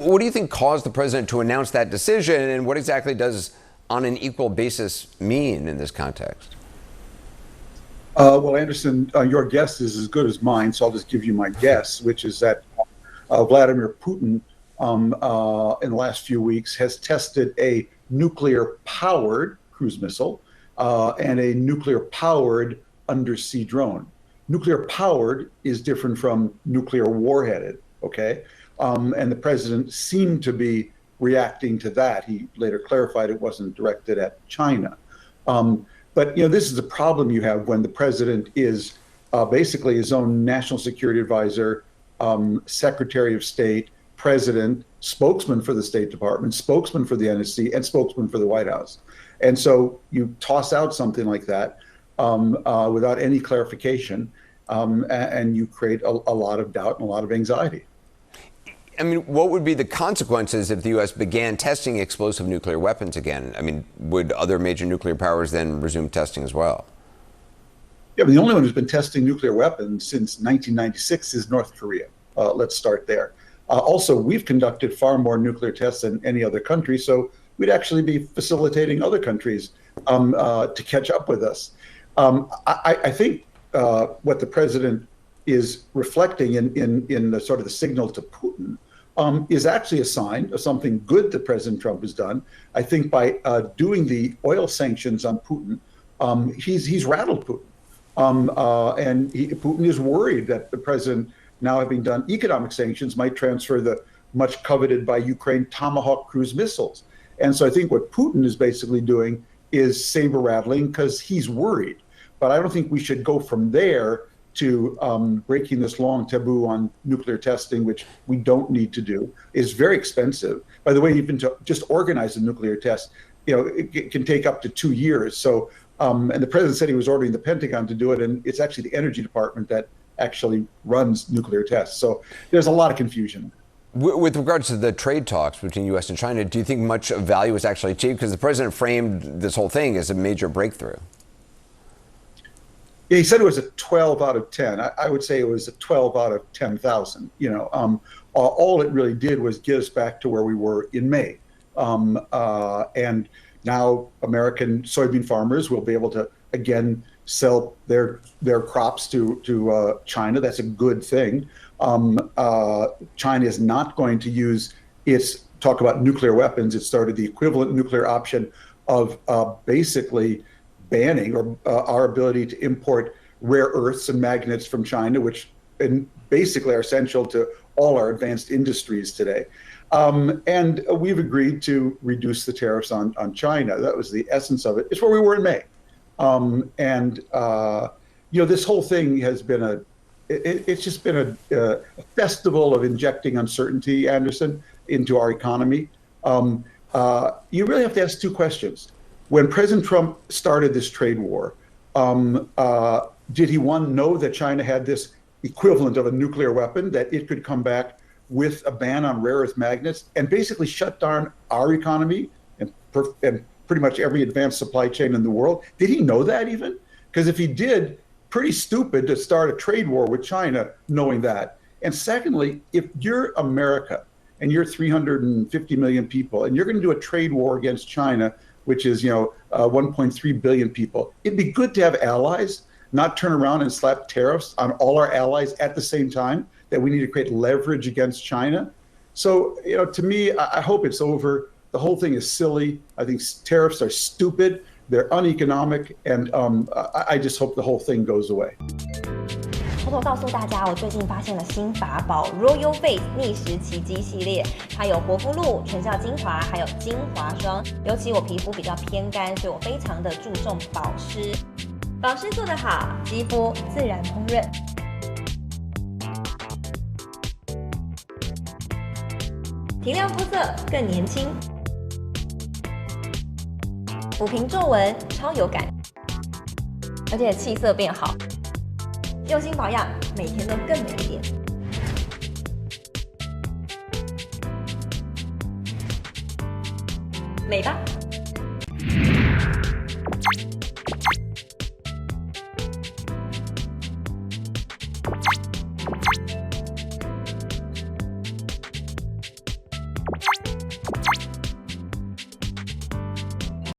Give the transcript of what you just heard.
What do you think caused the president to announce that decision, and what exactly does on an equal basis mean in this context? Well, Anderson, your guess is as good as mine, so I'll just give you my guess, which is that Vladimir Putin in the last few weeks has tested a nuclear-powered cruise missile and a nuclear-powered undersea drone. Nuclear-powered is different from nuclear warheaded, okay? And the president seemed to be reacting to that. He later clarified it wasn't directed at China. But this is a problem you have when the president is basically his own national security advisor, secretary of state, president, spokesman for the State Department, spokesman for the NSC, and spokesman for the White House. And so you toss out something like that without any clarification, and you create a lot of doubt and a lot of anxiety. I mean, what would be the consequences if the U.S. began testing explosive nuclear weapons again? I mean, would other major nuclear powers then resume testing as well? Yeah, but the only one who's been testing nuclear weapons since 1996 is North Korea. Let's start there. Also, we've conducted far more nuclear tests than any other country, so we'd actually be facilitating other countries to catch up with us. I think what the president is reflecting in the sort of the signal to Putin is actually a sign of something good that President Trump has done. I think by doing the oil sanctions on Putin, he's rattled Putin. And Putin is worried that the president, now having done economic sanctions, might transfer the much coveted by Ukraine Tomahawk cruise missiles. And so I think what Putin is basically doing is saber rattling because he's worried. But I don't think we should go from there to breaking this long taboo on nuclear testing, which we don't need to do. Is very expensive. By the way, even to just organize a nuclear test, it can take up to 2 years. So, and the president said he was ordering the Pentagon to do it, and it's actually the Energy Department that actually runs nuclear tests. So there's a lot of confusion. With regards to the trade talks between U.S. and China, do you think much of value was actually achieved? Because the president framed this whole thing as a major breakthrough. Yeah, he said it was a 12 out of 10. I would say it was a 12 out of 10,000. All it really did was get us back to where we were in May. And now American soybean farmers will be able to, again, sell their crops to China. That's a good thing. China is not going to use its, talk about nuclear weapons, it started the equivalent nuclear option of basically banning or our ability to import rare earths and magnets from China, which basically are essential to all our advanced industries today. And we've agreed to reduce the tariffs on China. That was the essence of it. It's where we were in May. This whole thing has been it's just been a festival of injecting uncertainty, Anderson, into our economy. You really have to ask two questions. When President Trump started this trade war, did he, one, know that China had this equivalent of a nuclear weapon, that it could come back with a ban on rare earth magnets and basically shut down our economy and pretty much every advanced supply chain in the world? Did he know that even? Because if he did, pretty stupid to start a trade war with China knowing that. And secondly, if you're America and you're 350 million people and you're going to do a trade war against China, which is 1.3 billion people, it'd be good to have allies, not turn around and slap tariffs on all our allies at the same time, that we need to create leverage against China. So, to me, I hope it's over. The whole thing is silly. I think tariffs are stupid. They're uneconomic, and I just hope the whole thing goes away. 偷偷告诉大家，我最近发现了新法宝 Royal Face 逆时奇迹系列，它有活肤露、全效精华，还有精华霜。尤其我皮肤比较偏干，所以我非常的注重保湿。保湿做得好，肌肤自然烹饪。提亮肤色更年轻。抚平皱纹，超有感，而且气色变好，用心保养，每天都更美一点。美吧。